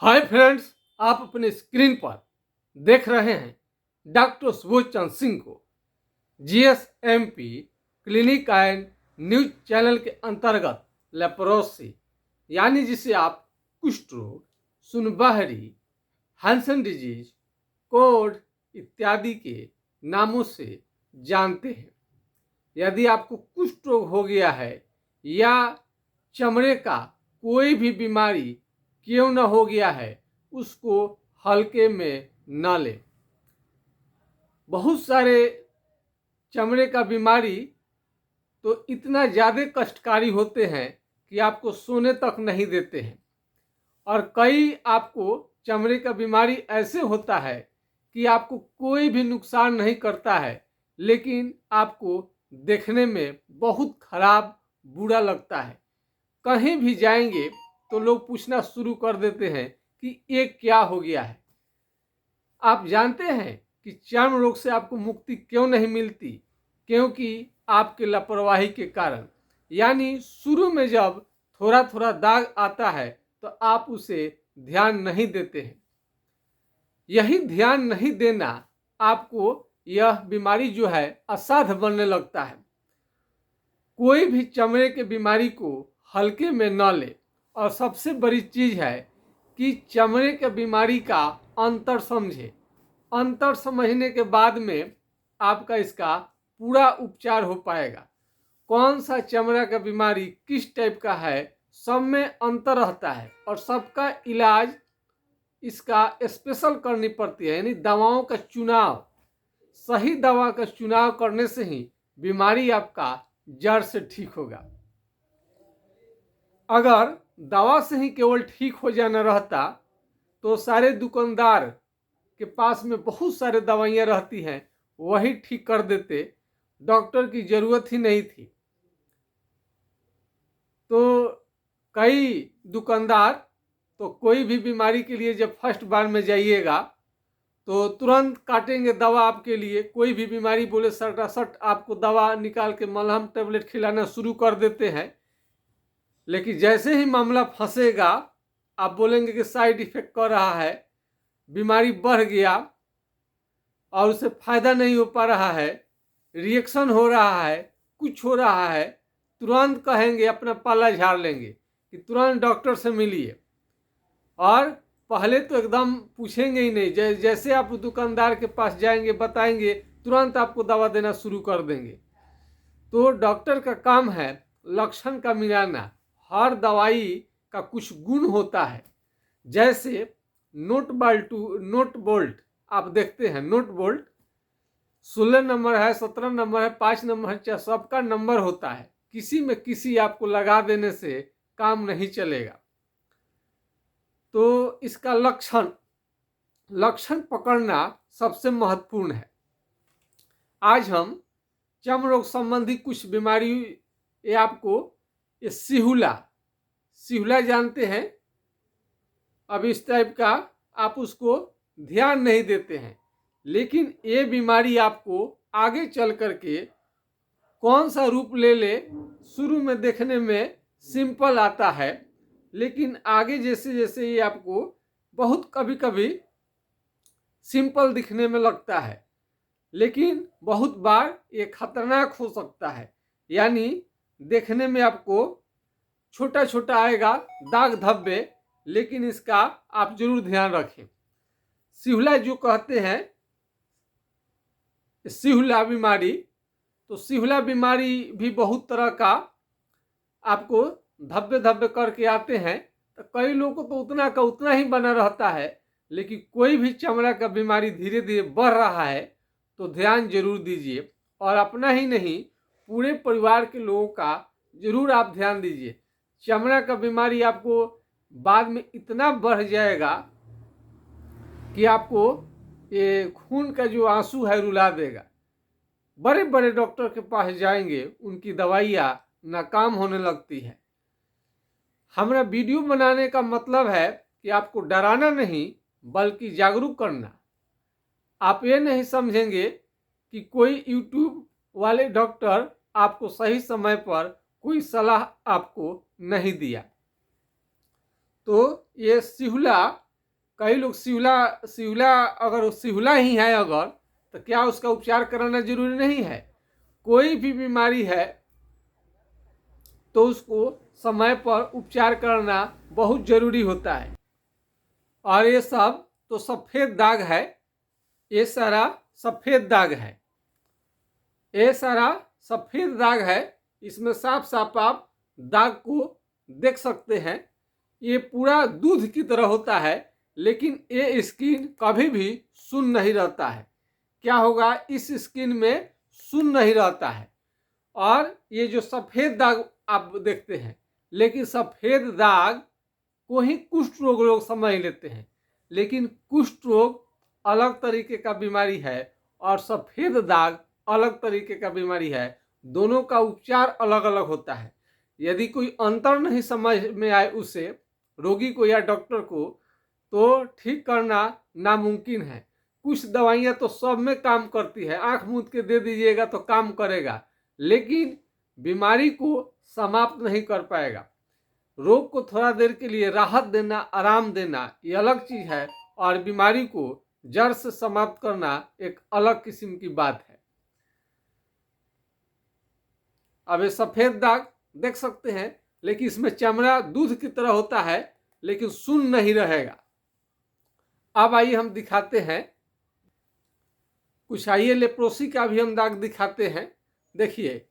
Hi friends, आप अपने screen पर देख रहे हैं डॉक्टर सुबोध चंद्र सिंह को जीएसएमपी क्लिनिक एंड न्यूज चैनल के अंतर्गत लेप्रोसी यानी जिसे आप कुष्ठ रोग, सुनबहरी, हैंसन डिजीज, कोढ़ इत्यादि के नामों से जानते हैं। यदि आपको कुष्ठ रोग हो गया है या चमड़े का कोई भी बीमारी क्यों न हो गया है, उसको हल्के में न ले। बहुत सारे चमड़े का बीमारी तो इतना ज़्यादा कष्टकारी होते हैं कि आपको सोने तक नहीं देते हैं, और कई आपको चमड़े का बीमारी ऐसे होता है कि आपको कोई भी नुकसान नहीं करता है, लेकिन आपको देखने में बहुत खराब बुरा लगता है। कहीं भी जाएंगे तो लोग पूछना शुरू कर देते हैं कि ये क्या हो गया है। आप जानते हैं कि चर्म रोग से आपको मुक्ति क्यों नहीं मिलती? क्योंकि आपके लापरवाही के कारण। यानी शुरू में जब थोड़ा थोड़ा दाग आता है तो आप उसे ध्यान नहीं देते हैं। यही ध्यान नहीं देना आपको यह बीमारी जो है असाध्य बनने लगता है। कोई भी चमड़े के बीमारी को हल्के में न ले। और सबसे बड़ी चीज़ है कि चमड़े के बीमारी का अंतर समझे। अंतर समझने के बाद में आपका इसका पूरा उपचार हो पाएगा। कौन सा चमड़ा का बीमारी किस टाइप का है, सब में अंतर रहता है, और सबका इलाज इसका स्पेशल करनी पड़ती है। यानी दवाओं का चुनाव, सही दवा का चुनाव करने से ही बीमारी आपका जड़ से ठीक होगा। अगर दवा से ही केवल ठीक हो जाना रहता तो सारे दुकानदार के पास में बहुत सारे दवाइयाँ रहती हैं, वही ठीक कर देते, डॉक्टर की ज़रूरत ही नहीं थी। तो कई दुकानदार तो कोई भी बीमारी के लिए जब फर्स्ट बार में जाइएगा तो तुरंत काटेंगे दवा आपके लिए। कोई भी बीमारी बोले सट आपको दवा निकाल के मलहम टेबलेट खिलाना शुरू कर देते हैं। लेकिन जैसे ही मामला फंसेगा, आप बोलेंगे कि साइड इफेक्ट कर रहा है, बीमारी बढ़ गया और उसे फायदा नहीं हो पा रहा है, रिएक्शन हो रहा है, कुछ हो रहा है, तुरंत कहेंगे, अपना पाला झाड़ लेंगे कि तुरंत डॉक्टर से मिलिए। और पहले तो एकदम पूछेंगे ही नहीं, जैसे आप दुकानदार के पास जाएंगे, बताएंगे, तुरंत आपको दवा देना शुरू कर देंगे। तो डॉक्टर का काम है लक्षण का मिलाना। हर दवाई का कुछ गुण होता है। जैसे नोट बोल्ट आप देखते हैं, नोट बोल्ट 16 नंबर है, 17 नंबर है, 5 नंबर है, चाहे सबका नंबर होता है। किसी में किसी आपको लगा देने से काम नहीं चलेगा। तो इसका लक्षण पकड़ना सबसे महत्वपूर्ण है। आज हम चर्म रोग संबंधी कुछ बीमारी, ये आपको ये सिहुला जानते हैं। अब इस टाइप का आप उसको ध्यान नहीं देते हैं, लेकिन ये बीमारी आपको आगे चल करके कौन सा रूप ले ले, शुरू में देखने में सिंपल आता है, लेकिन आगे जैसे जैसे ये आपको बहुत कभी कभी सिंपल दिखने में लगता है, लेकिन बहुत बार ये खतरनाक हो सकता है। यानी देखने में आपको छोटा छोटा आएगा, दाग धब्बे, लेकिन इसका आप जरूर ध्यान रखें। सिहुला जो कहते हैं, सिहुला बीमारी, तो सिहुला बीमारी भी बहुत तरह का आपको धब्बे धब्बे करके आते हैं। तो कई लोगों को तो उतना का उतना ही बना रहता है, लेकिन कोई भी चमड़ा का बीमारी धीरे धीरे बढ़ रहा है तो ध्यान जरूर दीजिए, और अपना ही नहीं पूरे परिवार के लोगों का जरूर आप ध्यान दीजिए। चमड़ा का बीमारी आपको बाद में इतना बढ़ जाएगा कि आपको ये खून का जो आंसू है रुला देगा। बड़े बड़े डॉक्टर के पास जाएंगे, उनकी दवाइयाँ नाकाम होने लगती है। हमारा वीडियो बनाने का मतलब है कि आपको डराना नहीं, बल्कि जागरूक करना। आप ये नहीं समझेंगे कि कोई यूट्यूब वाले डॉक्टर आपको सही समय पर कोई सलाह आपको नहीं दिया। तो ये सिहुला कई लोग सिवला अगर सिवला ही है अगर, तो क्या उसका उपचार कराना जरूरी नहीं है? कोई भी बीमारी है तो उसको समय पर उपचार करना बहुत जरूरी होता है। और ये सब तो सफ़ेद दाग है, ये सारा सफ़ेद दाग है, ये सारा सफ़ेद दाग है। इसमें साफ साफ आप दाग को देख सकते हैं। ये पूरा दूध की तरह होता है, लेकिन ये स्किन कभी भी सुन्न नहीं रहता है। क्या होगा, इस स्किन में सुन्न नहीं रहता है। और ये जो सफ़ेद दाग आप देखते हैं, लेकिन सफ़ेद दाग को ही कुष्ठ रोग लोग समझ लेते हैं, लेकिन कुष्ठ रोग अलग तरीके का बीमारी है और सफ़ेद दाग अलग तरीके का बीमारी है। दोनों का उपचार अलग अलग होता है। यदि कोई अंतर नहीं समझ में आए उसे, रोगी को या डॉक्टर को, तो ठीक करना नामुमकिन है। कुछ दवाइयाँ तो सब में काम करती है, आंख मूंद के दे दीजिएगा तो काम करेगा, लेकिन बीमारी को समाप्त नहीं कर पाएगा। रोग को थोड़ा देर के लिए राहत देना, आराम देना, ये अलग चीज है, और बीमारी को जड़ से समाप्त करना एक अलग किस्म की बात है। अब ये सफेद दाग देख सकते हैं, लेकिन इसमें चमड़ा दूध की तरह होता है, लेकिन सुन्न नहीं रहेगा। अब आइए हम दिखाते हैं कुछ। आइए लेप्रोसी का भी हम दाग दिखाते हैं। देखिए,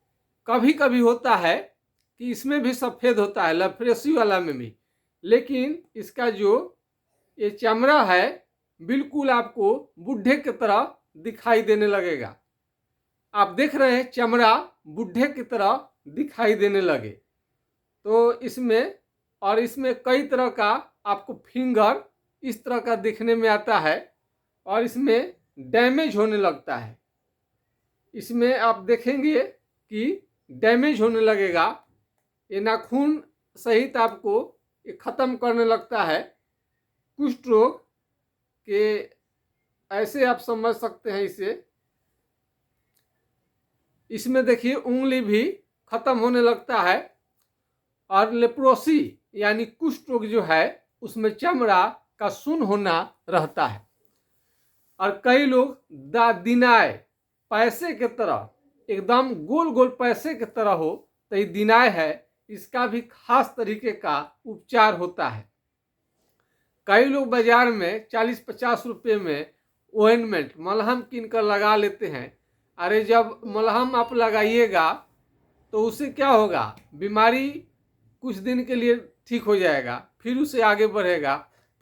कभी कभी होता है कि इसमें भी सफ़ेद होता है, लेप्रोसी वाला में भी, लेकिन इसका जो ये चमड़ा है बिल्कुल आपको बुढ़े की तरह दिखाई देने लगेगा। आप देख रहे हैं चमड़ा बुढ़े की तरह दिखाई देने लगे। तो इसमें कई तरह का आपको फिंगर इस तरह का दिखने में आता है, और इसमें डैमेज होने लगता है। इसमें आप देखेंगे कि डैमेज होने लगेगा। ये नाखून सहित आपको ये ख़त्म करने लगता है। कुष्ठ रोग के ऐसे आप समझ सकते हैं इसे। इसमें देखिए उंगली भी ख़त्म होने लगता है। और लेप्रोसी यानी कुष्ठ रोग जो है, उसमें चमड़ा का सुन्न होना रहता है। और कई लोग दिनाय पैसे की तरह, एकदम गोल गोल पैसे की तरह हो, तो ये दिनाय है। इसका भी खास तरीके का उपचार होता है। कई लोग बाजार में 40-50 रुपये में ऑइंटमेंट मलहम किन कर लगा लेते हैं। अरे जब मलहम आप लगाइएगा तो उससे क्या होगा, बीमारी कुछ दिन के लिए ठीक हो जाएगा, फिर उसे आगे बढ़ेगा,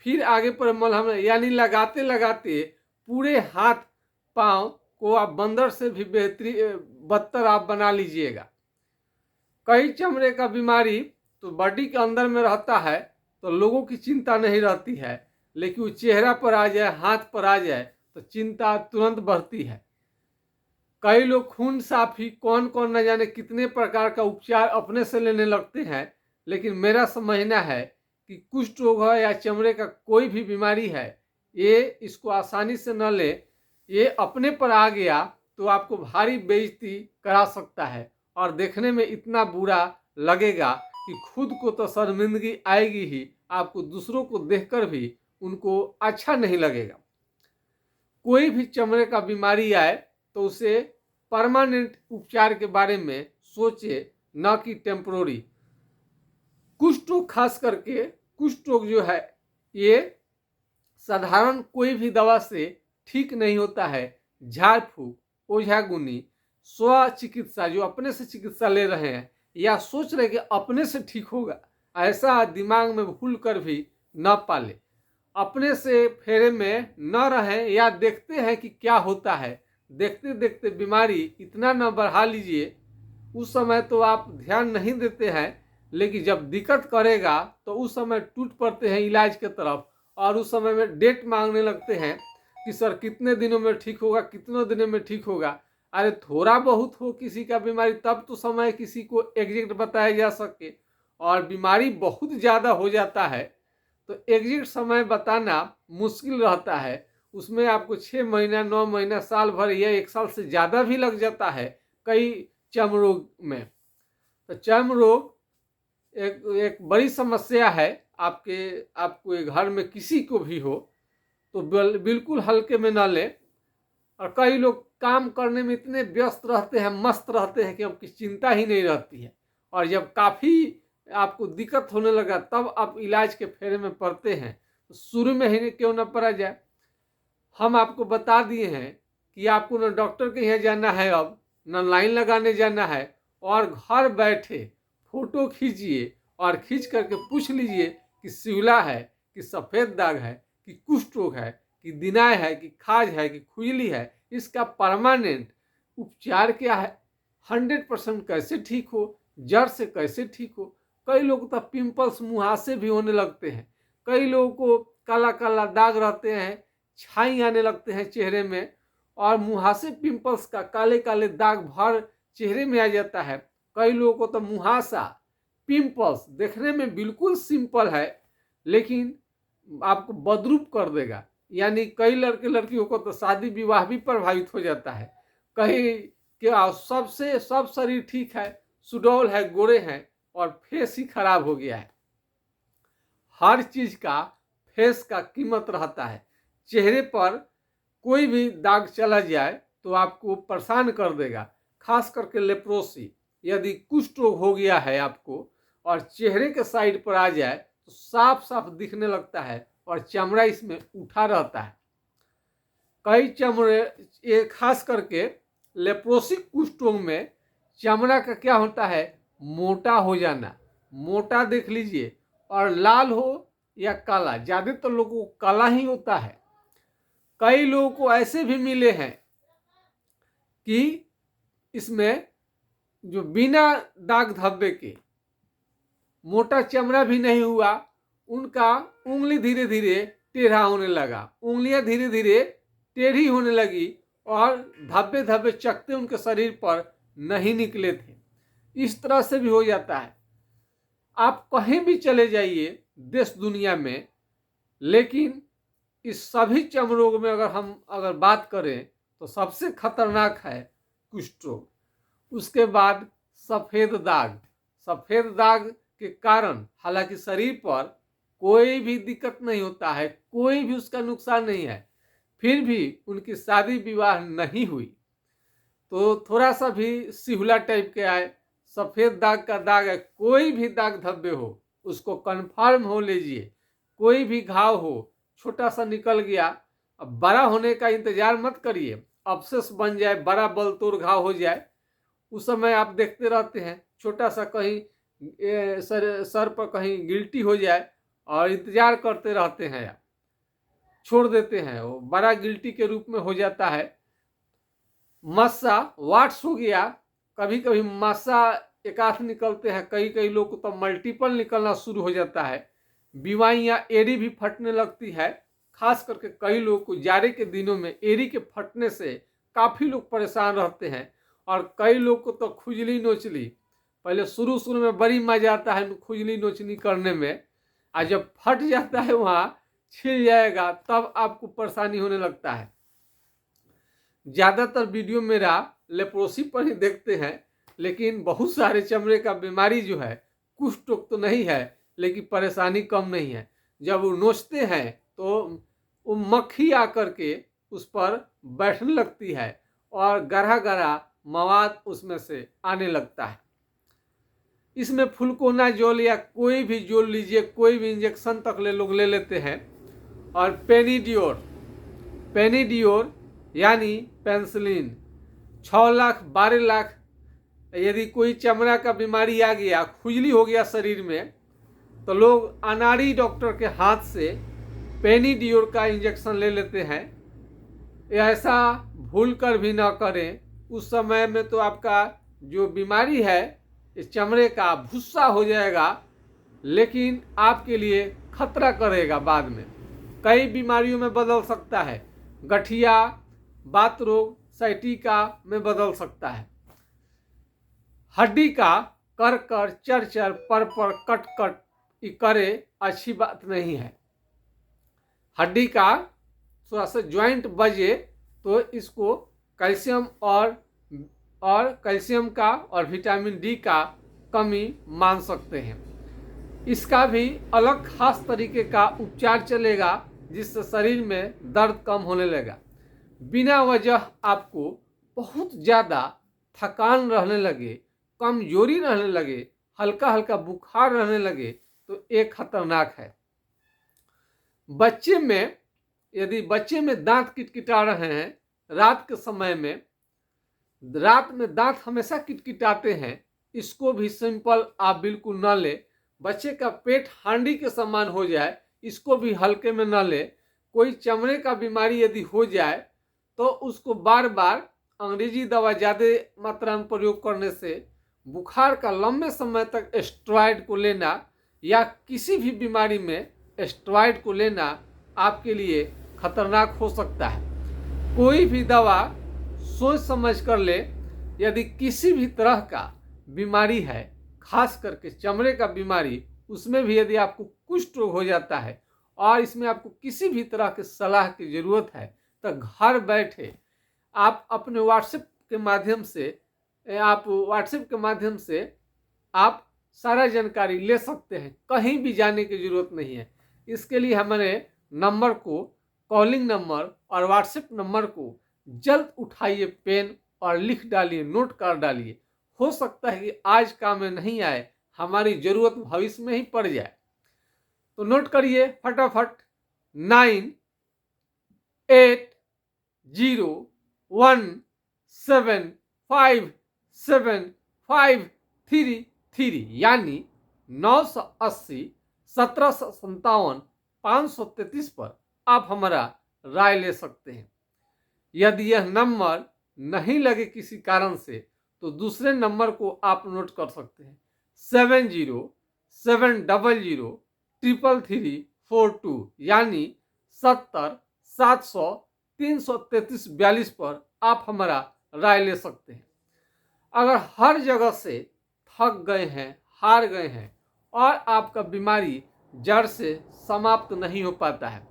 फिर आगे पर मलहम, यानी लगाते लगाते पूरे हाथ पाँव को आप बंदर से भी बदतर आप बना लीजिएगा। कई चमड़े का बीमारी तो बॉडी के अंदर में रहता है, तो लोगों की चिंता नहीं रहती है, लेकिन वो चेहरा पर आ जाए, हाथ पर आ जाए, तो चिंता तुरंत बढ़ती है। कई लोग खून साफी कौन कौन न जाने कितने प्रकार का उपचार अपने से लेने लगते हैं, लेकिन मेरा समझना है कि कुष्ठ रोग है या चमड़े का कोई भी बीमारी है, ये इसको आसानी से न ले। ये अपने पर आ गया तो आपको भारी बेइज्जती करा सकता है, और देखने में इतना बुरा लगेगा कि खुद को तो शर्मिंदगी आएगी ही, आपको दूसरों को देखकर भी उनको अच्छा नहीं लगेगा। कोई भी चमड़े का बीमारी आए तो उसे परमानेंट उपचार के बारे में सोचे, न कि टेम्पोररी। कुष्ठ रोग, खास करके कुष्ठ रोग जो है, ये साधारण कोई भी दवा से ठीक नहीं होता है। झाड़ फूक, ओझागुनी, स्व चिकित्सा, जो अपने से चिकित्सा ले रहे हैं या सोच रहे कि अपने से ठीक होगा, ऐसा दिमाग में भूल कर भी न पाले। अपने से फेरे में न रहें, या देखते हैं कि क्या होता है, देखते देखते बीमारी इतना न बढ़ा लीजिए। उस समय तो आप ध्यान नहीं देते हैं, लेकिन जब दिक्कत करेगा तो उस समय टूट पड़ते हैं इलाज के तरफ, और उस समय में डेट मांगने लगते हैं कि सर कितने दिनों में ठीक होगा, कितने दिनों में ठीक होगा। अरे थोड़ा बहुत हो किसी का बीमारी तब तो समय किसी को एग्जैक्ट बताया जा सके, और बीमारी बहुत ज़्यादा हो जाता है तो एग्जैक्ट समय बताना मुश्किल रहता है। उसमें आपको 6 महीना, 9 महीना, साल भर या 1 साल से ज़्यादा भी लग जाता है कई चर्म रोग में। तो चर्म रोग एक बड़ी समस्या है। आपको घर में किसी को भी हो, तो बिल्कुल हल्के में न ले। और कई लोग काम करने में इतने व्यस्त रहते हैं, मस्त रहते हैं कि उनकी चिंता ही नहीं रहती है, और जब काफ़ी आपको दिक्कत होने लगा तब आप इलाज के फेरे में पड़ते हैं। तो शुरू में ही क्यों न पड़ा जाए। हम आपको बता दिए हैं कि आपको न डॉक्टर के यहाँ जाना है, अब न लाइन लगाने जाना है, और घर बैठे फोटो खींचिए और खींच करके पूछ लीजिए कि सिवला है, कि सफ़ेद दाग है, कि कुष्ठ रोग है, कि दिनाय है, कि खाज है, कि खुजली है। इसका परमानेंट उपचार क्या है, 100% कैसे ठीक हो, जड़ से कैसे ठीक हो। कई लोगों को तो पिंपल्स, मुहासे भी होने लगते हैं। कई लोगों को काला काला दाग रहते हैं, छाई आने लगते हैं चेहरे में, और मुहासे पिंपल्स का काले काले दाग भर चेहरे में आ जाता है। कई लोगों को तो मुहासा पिंपल्स देखने में बिल्कुल सिंपल है, लेकिन आपको बदरूप कर देगा। यानी कई लड़के लड़कियों को तो शादी विवाह भी प्रभावित हो जाता है। कहीं क्या सबसे सब शरीर ठीक है, सुडौल है, गोरे हैं, और फेस ही खराब हो गया है। हर चीज का फेस का कीमत रहता है। चेहरे पर कोई भी दाग चला जाए तो आपको परेशान कर देगा। खास करके लेप्रोसी, यदि कुष्ठ रोग हो गया है आपको और चेहरे के साइड पर आ जाए तो साफ साफ दिखने लगता है, और चमड़ा इसमें उठा रहता है। कई चमड़े, ये खास करके लेप्रोसी कुष्ठ रोग में चमड़ा का क्या होता है, मोटा हो जाना। मोटा देख लीजिए, और लाल हो या काला, ज़्यादातर लोगों को काला ही होता है। कई लोगों को ऐसे भी मिले हैं कि इसमें जो बिना दाग धब्बे के मोटा चमड़ा भी नहीं हुआ, उनका उंगली धीरे धीरे टेढ़ा होने लगा, उंगलियां धीरे धीरे टेढ़ी होने लगी, और धब्बे धब्बे चकते उनके शरीर पर नहीं निकले थे। इस तरह से भी हो जाता है। आप कहीं भी चले जाइए देश दुनिया में, लेकिन इस सभी चर्म रोग में अगर बात करें तो सबसे खतरनाक है कुष्ठ रोग। उसके बाद सफ़ेद दाग। सफ़ेद दाग के कारण हालांकि शरीर पर कोई भी दिक्कत नहीं होता है, कोई भी उसका नुकसान नहीं है, फिर भी उनकी शादी विवाह नहीं हुई तो थोड़ा सा भी सिहुला टाइप के आए, सफ़ेद दाग का दाग है, कोई भी दाग धब्बे हो उसको कंफर्म हो लीजिए। कोई भी घाव हो, छोटा सा निकल गया, अब बड़ा होने का इंतजार मत करिए, अब्सेस बन जाए, बड़ा बलतोड़ घाव हो जाए, उस समय आप देखते रहते हैं। छोटा सा कहीं सर पर कहीं गिल्टी हो जाए और इंतजार करते रहते हैं, आप छोड़ देते हैं, वो बड़ा गिल्टी के रूप में हो जाता है। मस्सा वाट्स हो गया, कभी कभी मस्सा एकाध निकलते हैं, कई कई लोग को तो मल्टीपल निकलना शुरू हो जाता है। बीमारियां, एड़ी भी फटने लगती है। खास करके कई लोग को जाड़े के दिनों में एड़ी के फटने से काफ़ी लोग परेशान रहते हैं, और कई लोग को तो खुजली नोचली, पहले शुरू में बड़ी मजा आता है खुजली नोचनी करने में, और जब फट जाता है वहाँ छिल जाएगा तब आपको परेशानी होने लगता है। ज़्यादातर वीडियो मेरा लेप्रोसी पर ही देखते हैं, लेकिन बहुत सारे चमड़े का बीमारी जो है, कुष्ठ रोग तो नहीं है लेकिन परेशानी कम नहीं है। जब वो नोचते हैं तो वो मक्खी आकर के उस पर बैठने लगती है, और गहरा गहरा मवाद उसमें से आने लगता है। इसमें फ्लूकोनाजोल या कोई भी जोल लीजिए, कोई भी इंजेक्शन तक लोग ले लेते हैं। और पेनिडियोर यानी पेंसिलिन 6 लाख 12 लाख। यदि कोई चमड़ा का बीमारी आ गया, खुजली हो गया शरीर में, तो लोग अनाड़ी डॉक्टर के हाथ से पेनिडियोर का इंजेक्शन ले लेते हैं। ऐसा भूल कर भी ना करें। उस समय में तो आपका जो बीमारी है इस चमड़े का भूसा हो जाएगा, लेकिन आपके लिए खतरा करेगा बाद में। कई बीमारियों में बदल सकता है, गठिया, बात रोग, साइटिका में बदल सकता है। हड्डी का कर कर चर चर पर कट कट करे अच्छी बात नहीं है। हड्डी का थोड़ा सा ज्वाइंट बजे तो इसको कैल्शियम और कैल्शियम का और विटामिन डी का कमी मान सकते हैं। इसका भी अलग खास तरीके का उपचार चलेगा, जिससे शरीर में दर्द कम होने लगा। बिना वजह आपको बहुत ज़्यादा थकान रहने लगे, कमजोरी रहने लगे, हल्का हल्का बुखार रहने लगे, तो ये खतरनाक है। यदि बच्चे में दांत किटकिटा रहे हैं, रात के समय में रात में दांत हमेशा किटकिटाते हैं, इसको भी सिंपल आप बिल्कुल न ले। बच्चे का पेट हांडी के समान हो जाए, इसको भी हल्के में न ले। कोई चमड़े का बीमारी यदि हो जाए तो उसको बार बार अंग्रेजी दवा ज़्यादा मात्रा में प्रयोग करने से, बुखार का लंबे समय तक स्टेरॉइड को लेना या किसी भी बीमारी में स्टेरॉइड को लेना आपके लिए खतरनाक हो सकता है। कोई भी दवा सोच समझ कर ले। यदि किसी भी तरह का बीमारी है, खास करके चमड़े का बीमारी, उसमें भी यदि आपको कुष्ठ रोग हो जाता है और इसमें आपको किसी भी तरह की सलाह की ज़रूरत है, तो घर बैठे आप अपने व्हाट्सएप के माध्यम से आप सारा जानकारी ले सकते हैं। कहीं भी जाने की ज़रूरत नहीं है। इसके लिए हमारे नंबर को, कॉलिंग नंबर और व्हाट्सएप नंबर को जल्द उठाइए, पेन और लिख डालिए, नोट कर डालिए। हो सकता है कि आज काम में नहीं आए, हमारी ज़रूरत भविष्य में ही पड़ जाए। तो नोट करिए फटाफट 9817575333 यानी 980-1757-533 पर आप हमारा राय ले सकते हैं। यदि यह नंबर नहीं लगे किसी कारण से, तो दूसरे नंबर को आप नोट कर सकते हैं 7070333342 यानी 70-700-333-42 पर आप हमारा राय ले सकते हैं। अगर हर जगह से थक गए हैं, हार गए हैं और आपका बीमारी जड़ से समाप्त नहीं हो पाता है,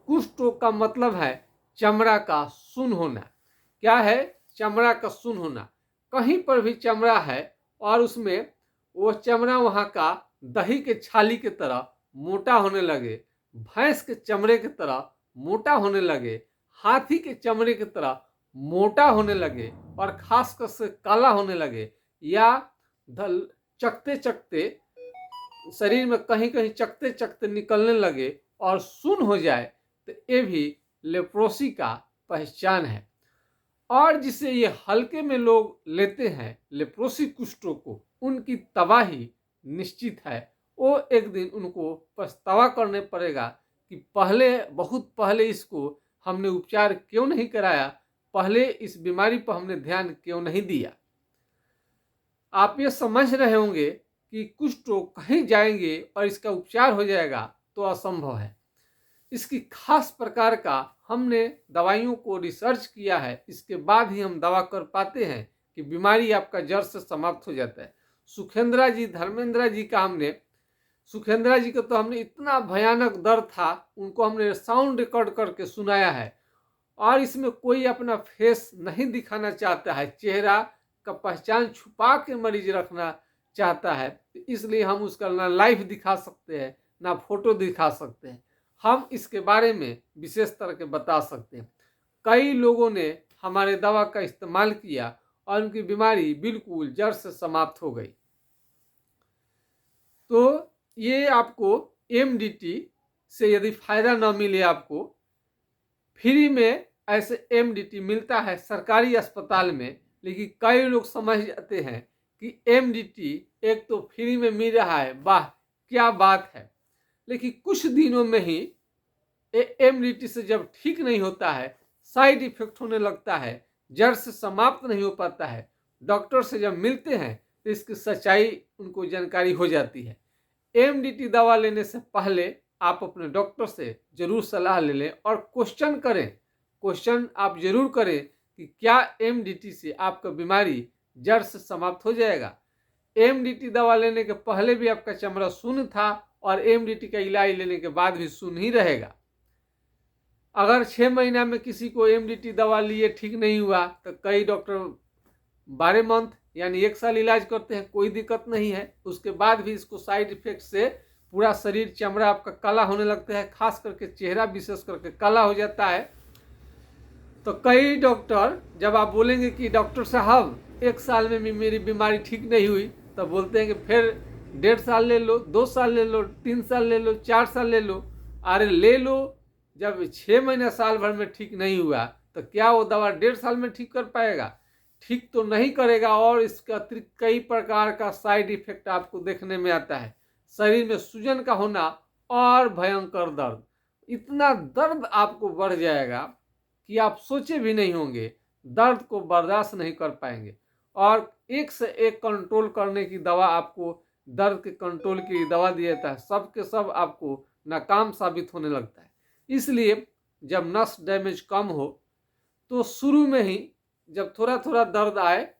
कुष्ठ रोग का मतलब है चमड़ा का सुन्न होना। क्या है? चमड़ा का सुन्न होना। कहीं पर भी चमड़ा है और उसमें वो चमड़ा वहाँ का दही के छाली की तरह मोटा होने लगे, भैंस के चमड़े की तरह मोटा होने लगे, हाथी के चमड़े की तरह मोटा होने लगे और खासकर से काला होने लगे, या चकते चकते शरीर में कहीं कहीं चकते चकते निकलने लगे और सुन्न हो जाए, तो ये भी लेप्रोसी का पहचान है। और जिसे ये हल्के में लोग लेते हैं लेप्रोसी कुष्ठ रोग को, उनकी तबाही निश्चित है। वो एक दिन उनको पछतावा करने पड़ेगा कि बहुत पहले इसको हमने उपचार क्यों नहीं कराया, पहले इस बीमारी पर हमने ध्यान क्यों नहीं दिया। आप ये समझ रहे होंगे कि कुष्ठ रोग कहीं जाएंगे और इसका उपचार हो जाएगा, तो असंभव है। इसकी खास प्रकार का हमने दवाइयों को रिसर्च किया है, इसके बाद ही हम दवा कर पाते हैं कि बीमारी आपका जड़ से समाप्त हो जाता है। सुखेंद्रा जी, धर्मेंद्रा जी का सुखेंद्रा जी का तो हमने इतना भयानक दर्द था, उनको हमने साउंड रिकॉर्ड करके सुनाया है। और इसमें कोई अपना फेस नहीं दिखाना चाहता है, चेहरा का पहचान छुपा के मरीज रखना चाहता है, इसलिए हम उसका ना लाइव दिखा सकते हैं ना फोटो दिखा सकते हैं। हम इसके बारे में विशेष तरह के बता सकते हैं। कई लोगों ने हमारे दवा का इस्तेमाल किया और उनकी बीमारी बिल्कुल जड़ से समाप्त हो गई। तो ये आपको MDT से यदि फायदा ना मिले, आपको फ्री में ऐसे MDT मिलता है सरकारी अस्पताल में, लेकिन कई लोग समझ जाते हैं कि MDT एक तो फ्री में मिल रहा है, वाह क्या बात है, लेकिन कुछ दिनों में ही MDT से जब ठीक नहीं होता है, साइड इफेक्ट होने लगता है, जड़ से समाप्त नहीं हो पाता है, डॉक्टर से जब मिलते हैं तो इसकी सच्चाई उनको जानकारी हो जाती है। MDT दवा लेने से पहले आप अपने डॉक्टर से जरूर सलाह ले लें और क्वेश्चन आप जरूर करें कि क्या MDT से आपका बीमारी जड़ से समाप्त हो जाएगा। MDT दवा लेने के पहले भी आपका चमड़ा शून्य था और MDT का इलाज लेने के बाद भी शून्य ही रहेगा। अगर 6 महीना में किसी को MDT दवा लिए ठीक नहीं हुआ, तो कई डॉक्टर 12 मंथ यानी 1 साल इलाज करते हैं, कोई दिक्कत नहीं है। उसके बाद भी इसको साइड इफेक्ट से पूरा शरीर चमड़ा आपका काला होने लगता है, खास करके चेहरा विशेष करके काला हो जाता है। तो कई डॉक्टर जब आप बोलेंगे कि डॉक्टर साहब 1 साल में भी मेरी बीमारी ठीक नहीं हुई, तो बोलते हैं कि फिर 1.5 साल ले लो, 2 साल ले लो, 3 साल ले लो, 4 साल ले लो। अरे ले लो, जब 6 महीने साल भर में ठीक नहीं हुआ तो क्या वो दवा 1.5 साल में ठीक कर पाएगा? ठीक तो नहीं करेगा। और इसके अतिरिक्त कई प्रकार का साइड इफेक्ट आपको देखने में आता है। शरीर में सूजन का होना और भयंकर दर्द, इतना दर्द आपको बढ़ जाएगा कि आप सोचे भी नहीं होंगे, दर्द को बर्दाश्त नहीं कर पाएंगे। और एक से एक कंट्रोल करने की दवा आपको, दर्द के कंट्रोल की दवा दिया जाता है, सब के सब आपको नाकाम साबित होने लगता है। इसलिए जब नस डैमेज कम हो तो शुरू में ही जब थोड़ा थोड़ा दर्द आए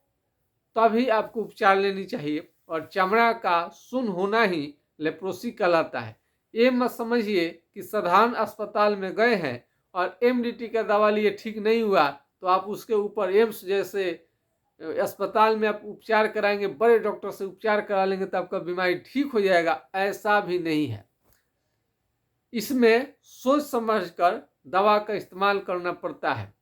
तभी आपको उपचार लेनी चाहिए। और चमड़ा का सुन्न होना ही लेप्रोसी कहलाता है। ये मत समझिए कि साधारण अस्पताल में गए हैं और एमडीटी का दवा लिए ठीक नहीं हुआ तो आप उसके ऊपर एम्स जैसे अस्पताल में आप उपचार कराएंगे, बड़े डॉक्टर से उपचार करा लेंगे तो आपका बीमारी ठीक हो जाएगा, ऐसा भी नहीं है। इसमें सोच समझकर दवा का इस्तेमाल करना पड़ता है।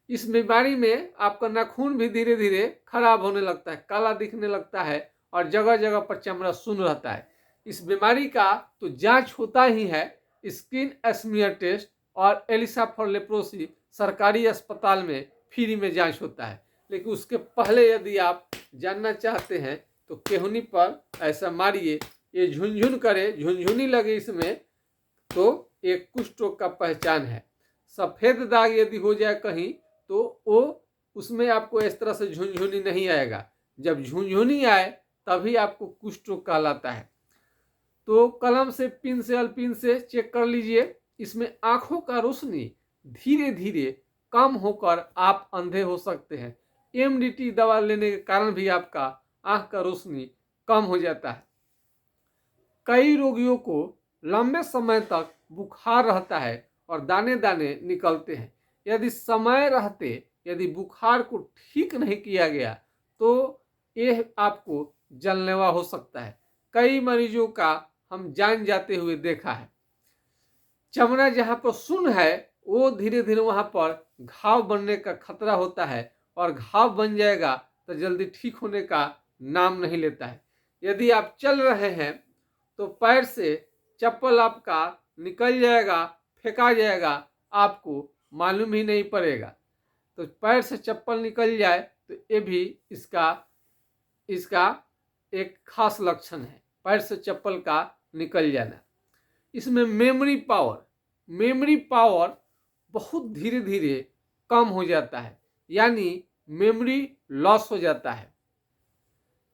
इस बीमारी में आपका नाखून भी धीरे धीरे खराब होने लगता है, काला दिखने लगता है और जगह जगह पर चमड़ा सुन्न रहता है। इस बीमारी का तो जांच होता ही है, स्किन स्मीयर टेस्ट और एलिसा फॉर लेप्रोसी सरकारी अस्पताल में फ्री में जांच होता है। लेकिन उसके पहले यदि आप जानना चाहते हैं तो केहुनी पर ऐसा मारिए, ये झुनझुन करे, झुनझुनी लगे इसमें, तो एक कुष्ठ रोग का पहचान है। सफ़ेद दाग यदि हो जाए कहीं तो वो उसमें आपको इस तरह से झुनझुनी नहीं आएगा। जब झुनझुनी आए तभी आपको कुष्ठ रोग कहलाता है। तो कलम से, पिन से, अल्पिन से चेक कर लीजिए। इसमें आंखों का रोशनी धीरे धीरे कम होकर आप अंधे हो सकते हैं। एमडीटी दवा लेने के कारण भी आपका आंख का रोशनी कम हो जाता है। कई रोगियों को लंबे समय तक बुखार रहता है और दाने दाने निकलते हैं। यदि समय रहते यदि बुखार को ठीक नहीं किया गया तो यह आपको जानलेवा हो सकता है। कई मरीजों का हम जान जाते हुए देखा है। चमड़ा जहाँ पर सुन्न है वो धीरे धीरे वहाँ पर घाव बनने का खतरा होता है और घाव बन जाएगा तो जल्दी ठीक होने का नाम नहीं लेता है। यदि आप चल रहे हैं तो पैर से चप्पल आपका निकल जाएगा, फेंका जाएगा, आपको मालूम ही नहीं पड़ेगा। तो पैर से चप्पल निकल जाए तो ये भी इसका एक खास लक्षण है, पैर से चप्पल का निकल जाना। इसमें मेमोरी पावर बहुत धीरे धीरे कम हो जाता है, यानी मेमोरी लॉस हो जाता है।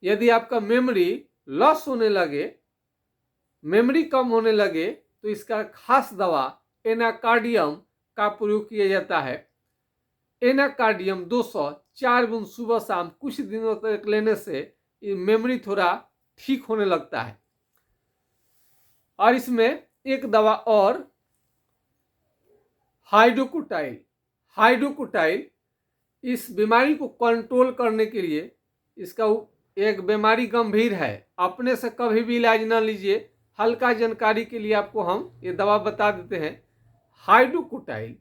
यदि आपका मेमोरी लॉस होने लगे, मेमोरी कम होने लगे तो इसका खास दवा एनाकार्डियम का प्रयोग किया जाता है। एनाकार्डियम 200 4 बूंद सुबह शाम कुछ दिनों तक लेने से मेमोरी थोड़ा ठीक होने लगता है। और इसमें एक दवा और हाइड्रोकोटाइल इस बीमारी को कंट्रोल करने के लिए, इसका एक बीमारी गंभीर है, अपने से कभी भी इलाज ना लीजिए। हल्का जानकारी के लिए आपको हम ये दवा बता देते हैं। हाइड्रोकोटाइल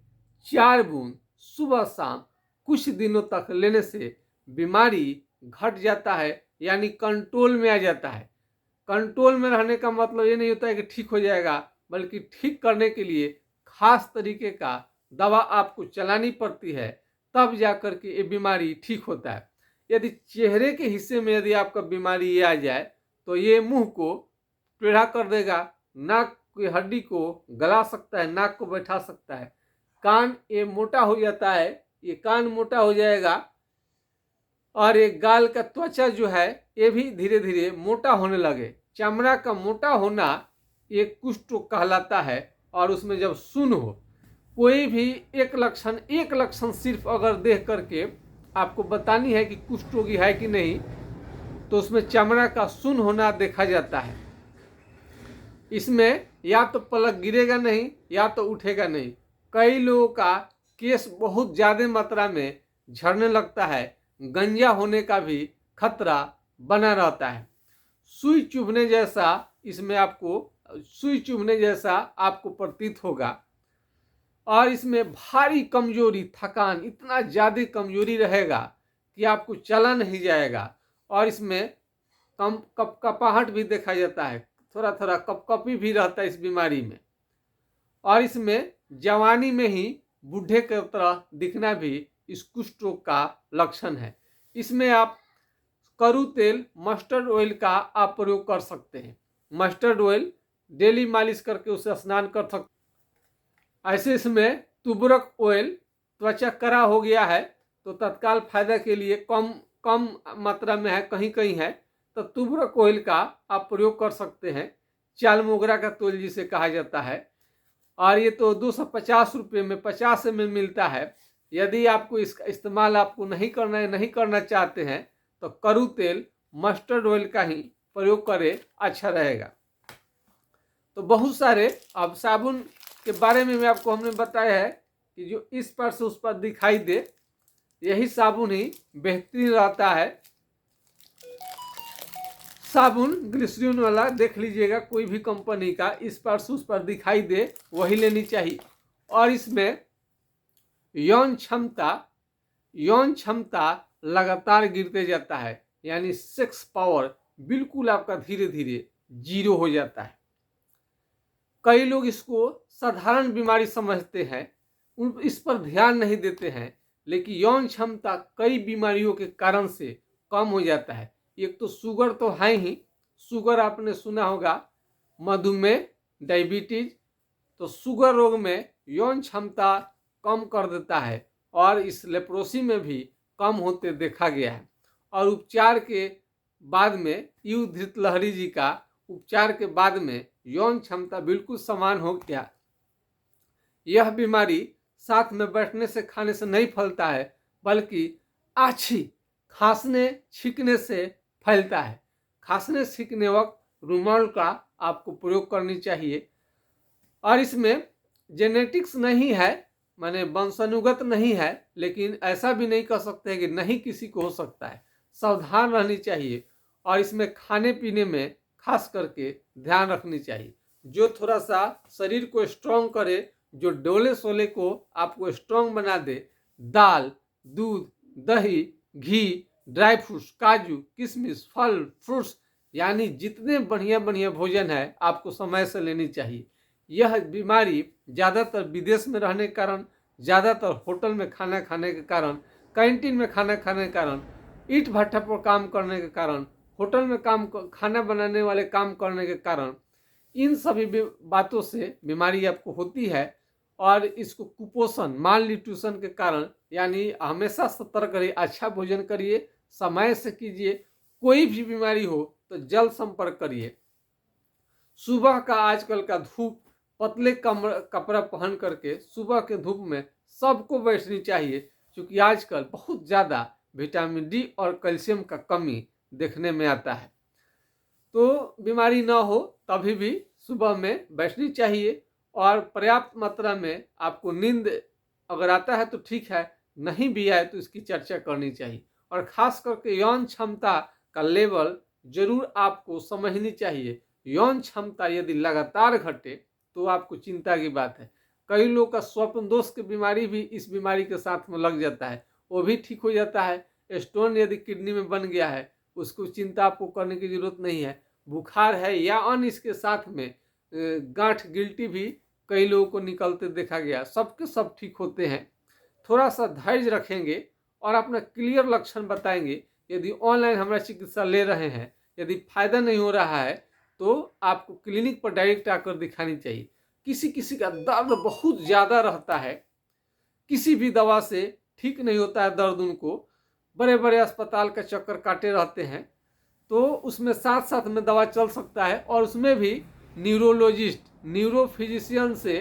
4 बूंद सुबह शाम कुछ दिनों तक लेने से बीमारी घट जाता है, यानी कंट्रोल में आ जाता है। कंट्रोल में रहने का मतलब ये नहीं होता है कि ठीक हो जाएगा, बल्कि ठीक करने के लिए खास तरीके का दवा आपको चलानी पड़ती है, तब जाकर के ये बीमारी ठीक होता है। यदि चेहरे के हिस्से में यदि आपका बीमारी ये आ जाए तो ये मुंह को टेढ़ा कर देगा, नाक की हड्डी को गला सकता है, नाक को बैठा सकता है। कान ये मोटा हो जाता है, ये कान मोटा हो जाएगा। और ये गाल का त्वचा जो है ये भी धीरे धीरे मोटा होने लगे। चमड़ा का मोटा होना ये कुष्ठ रोग कहलाता है। और उसमें जब सुन्न हो, कोई भी एक लक्षण सिर्फ अगर देख करके आपको बतानी है कि कुष्ठ रोगी है कि नहीं, तो उसमें चमड़ा का सुन्न होना देखा जाता है। इसमें या तो पलक गिरेगा नहीं या तो उठेगा नहीं। कई लोगों का केस बहुत ज़्यादा मात्रा में झड़ने लगता है, गंजा होने का भी खतरा बना रहता है। सुई चुभने जैसा इसमें आपको सुई चुभने जैसा आपको प्रतीत होगा। और इसमें भारी कमजोरी, थकान, इतना ज़्यादा कमजोरी रहेगा कि आपको चला नहीं जाएगा। और इसमें कपकपाहट भी देखा जाता है, थोड़ा थोड़ा कपकपी भी रहता है इस बीमारी में। और इसमें जवानी में ही बूढ़े की तरह दिखना भी इस कुष्ठ रोग का लक्षण है। इसमें आप करू तेल, मस्टर्ड ऑयल का आप प्रयोग कर सकते हैं। मस्टर्ड ऑयल डेली मालिश करके उसे स्नान कर सकते। ऐसे इसमें तुबरक ऑयल, त्वचा कड़ा हो गया है तो तत्काल फायदा के लिए कम मात्रा में है, कहीं कहीं है, तो तुबरक ऑयल का आप प्रयोग कर सकते हैं। चाल मोगरा का तेल जिसे कहा जाता है, और ये तो 250 रुपये में 50 ml मिलता है। यदि आपको इसका इस्तेमाल आपको नहीं करना चाहते हैं तो करू तेल, मस्टर्ड ऑयल का ही प्रयोग करें, अच्छा रहेगा। तो बहुत सारे अब साबुन के बारे में आपको हमने बताया है कि जो इस पर से उस पर दिखाई दे, यही साबुन ही बेहतरीन रहता है। साबुन ग्लिसरीन वाला देख लीजिएगा, कोई भी कंपनी का इस पर से उस पर दिखाई दे वही लेनी चाहिए। और इसमें यौन क्षमता लगातार गिरते जाता है, यानी सेक्स पावर बिल्कुल आपका धीरे धीरे जीरो हो जाता है। कई लोग इसको साधारण बीमारी समझते हैं, इस पर ध्यान नहीं देते हैं, लेकिन यौन क्षमता कई बीमारियों के कारण से कम हो जाता है। एक तो शुगर तो है ही, शुगर आपने सुना होगा, मधुमेह, डायबिटीज, तो शुगर रोग में यौन क्षमता कम कर देता है और इस लेप्रोसी में भी कम होते देखा गया है। और उपचार के बाद में यू धृतलहरी जी का उपचार के बाद में यौन क्षमता बिल्कुल समान हो गया। यह बीमारी साथ में बैठने से, खाने से नहीं फैलता है, बल्कि आछी, खांसने छींकने से फैलता है। खांसने छींकने वक्त रुमाल का आपको प्रयोग करनी चाहिए। और इसमें जेनेटिक्स नहीं है, माने वंशानुगत नहीं है, लेकिन ऐसा भी नहीं कह सकते कि नहीं किसी को हो सकता है। सावधान रहनी चाहिए और इसमें खाने पीने में खास करके ध्यान रखनी चाहिए, जो थोड़ा सा शरीर को स्ट्रॉन्ग करे, जो डोले सोले को आपको स्ट्रॉन्ग बना दे। दाल, दूध, दही, घी, ड्राई फ्रूट्स, काजू, किशमिश, फल, फ्रूट्स, यानी जितने बढ़िया बढ़िया भोजन है आपको समय से लेनी चाहिए। यह बीमारी ज़्यादातर विदेश में रहने के कारण, ज़्यादातर होटल में खाना खाने के कारण, कैंटीन में खाना खाने के कारण, ईंट भट्ठा पर काम करने के कारण, होटल में खाना बनाने वाले काम करने के कारण, इन सभी बातों से बीमारी आपको होती है। और इसको कुपोषण, माल न्यूट्रिशन के कारण, यानी हमेशा सतर्क रहिए, अच्छा भोजन करिए, समय से कीजिए। कोई भी बीमारी हो तो जल्द संपर्क करिए। सुबह का आजकल का धूप, पतले कपड़ा पहन करके सुबह के धूप में सबको बैठनी चाहिए, क्योंकि आजकल बहुत ज़्यादा विटामिन डी और कैल्शियम का कमी देखने में आता है। तो बीमारी ना हो तभी भी सुबह में बैठनी चाहिए। और पर्याप्त मात्रा में आपको नींद अगर आता है तो ठीक है, नहीं भी आए तो इसकी चर्चा करनी चाहिए। और ख़ास करके यौन क्षमता का लेवल जरूर आपको समझनी चाहिए। यौन क्षमता यदि लगातार घटे तो आपको चिंता की बात है। कई लोग का स्वप्न दोष की बीमारी भी इस बीमारी के साथ में लग जाता है, वो भी ठीक हो जाता है। स्टोन यदि किडनी में बन गया है, उसको चिंता आपको करने की जरूरत नहीं है। बुखार है या अन्य इसके साथ में गांठ, गिल्टी भी कई लोगों को निकलते देखा गया, सबके सब ठीक होते हैं। थोड़ा सा धैर्य रखेंगे और अपना क्लियर लक्षण बताएंगे। यदि ऑनलाइन हमारा चिकित्सा ले रहे हैं, यदि फायदा नहीं हो रहा है तो आपको क्लिनिक पर डायरेक्ट आकर दिखानी चाहिए। किसी किसी का दर्द बहुत ज़्यादा रहता है, किसी भी दवा से ठीक नहीं होता है दर्द, उनको बड़े बड़े अस्पताल का चक्कर काटे रहते हैं, तो उसमें साथ साथ में दवा चल सकता है। और उसमें भी न्यूरोलॉजिस्ट, न्यूरोफिजिशियन से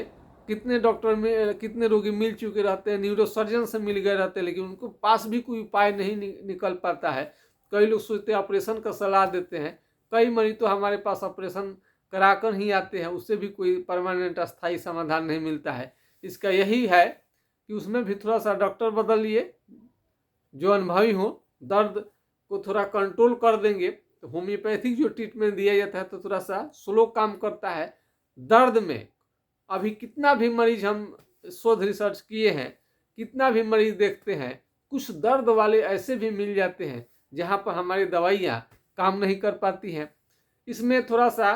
कितने डॉक्टर में कितने रोगी मिल चुके रहते हैं, न्यूरोसर्जन से मिल गए रहते हैं, लेकिन उनको पास भी कोई उपाय नहीं निकल पाता है। कई लोग सोचते हैं ऑपरेशन का सलाह देते हैं, कई मरीज तो हमारे पास ऑपरेशन कराकर ही आते हैं, उससे भी कोई परमानेंट अस्थायी समाधान नहीं मिलता है। इसका यही है कि उसमें भी थोड़ा सा डॉक्टर बदलिए जो अनुभवी हो, दर्द को थोड़ा कंट्रोल कर देंगे। तो होम्योपैथिक जो ट्रीटमेंट दिया जाता है तो थोड़ा सा स्लो काम करता है, दर्द में अभी कितना भी मरीज हम शोध रिसर्च किए हैं, कितना भी मरीज देखते हैं, कुछ दर्द वाले ऐसे भी मिल जाते हैं जहाँ पर हमारी दवाइयाँ काम नहीं कर पाती हैं। इसमें थोड़ा सा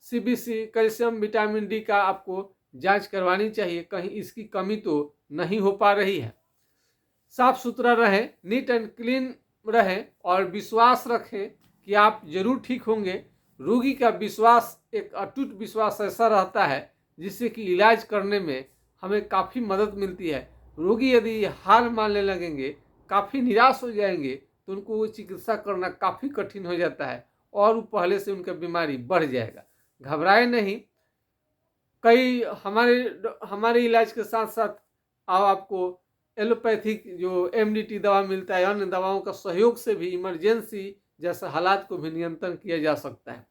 CBC, कैल्शियम, विटामिन डी का आपको जांच करवानी चाहिए, कहीं इसकी कमी तो नहीं हो पा रही है। साफ सुथरा रहें, नीट एंड क्लीन रहें और विश्वास रखें कि आप जरूर ठीक होंगे। रोगी का विश्वास एक अटूट विश्वास ऐसा रहता है जिससे कि इलाज करने में हमें काफ़ी मदद मिलती है। रोगी यदि हार मानने लगेंगे, काफ़ी निराश हो जाएंगे, तो उनको वो चिकित्सा करना काफ़ी कठिन हो जाता है और वो पहले से उनका बीमारी बढ़ जाएगा। घबराए नहीं। कई हमारे इलाज के साथ साथ आपको एलोपैथिक जो MDT दवा मिलता है, अन्य दवाओं का सहयोग से भी इमरजेंसी जैसे हालात को भी नियंत्रण किया जा सकता है।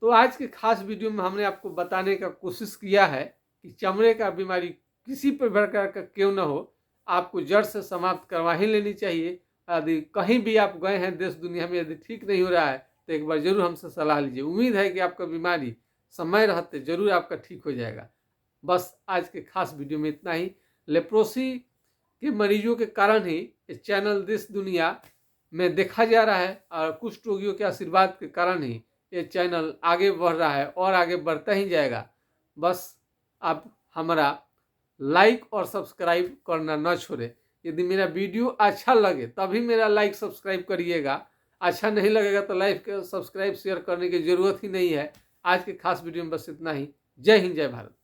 तो आज के खास वीडियो में हमने आपको बताने का कोशिश किया है कि चमड़े का बीमारी किसी प्रकार का क्यों न हो, आपको जड़ से समाप्त करवा ही लेनी चाहिए। यदि कहीं भी आप गए हैं देश दुनिया में, यदि ठीक नहीं हो रहा है तो एक बार जरूर हमसे सलाह लीजिए। उम्मीद है कि आपका बीमारी समय रहते जरूर आपका ठीक हो जाएगा। बस आज के खास वीडियो में इतना ही। लेप्रोसी के मरीजों के कारण ही इस चैनल देश दुनिया में देखा जा रहा है और कुष्ठ रोगियों के आशीर्वाद के कारण ही ये चैनल आगे बढ़ रहा है और आगे बढ़ता ही जाएगा। बस आप हमारा लाइक और सब्सक्राइब करना न छोड़ें। यदि मेरा वीडियो अच्छा लगे तभी मेरा लाइक सब्सक्राइब करिएगा, अच्छा नहीं लगेगा तो लाइक सब्सक्राइब शेयर करने की ज़रूरत ही नहीं है। आज के खास वीडियो में बस इतना ही। जय हिंद, जय भारत।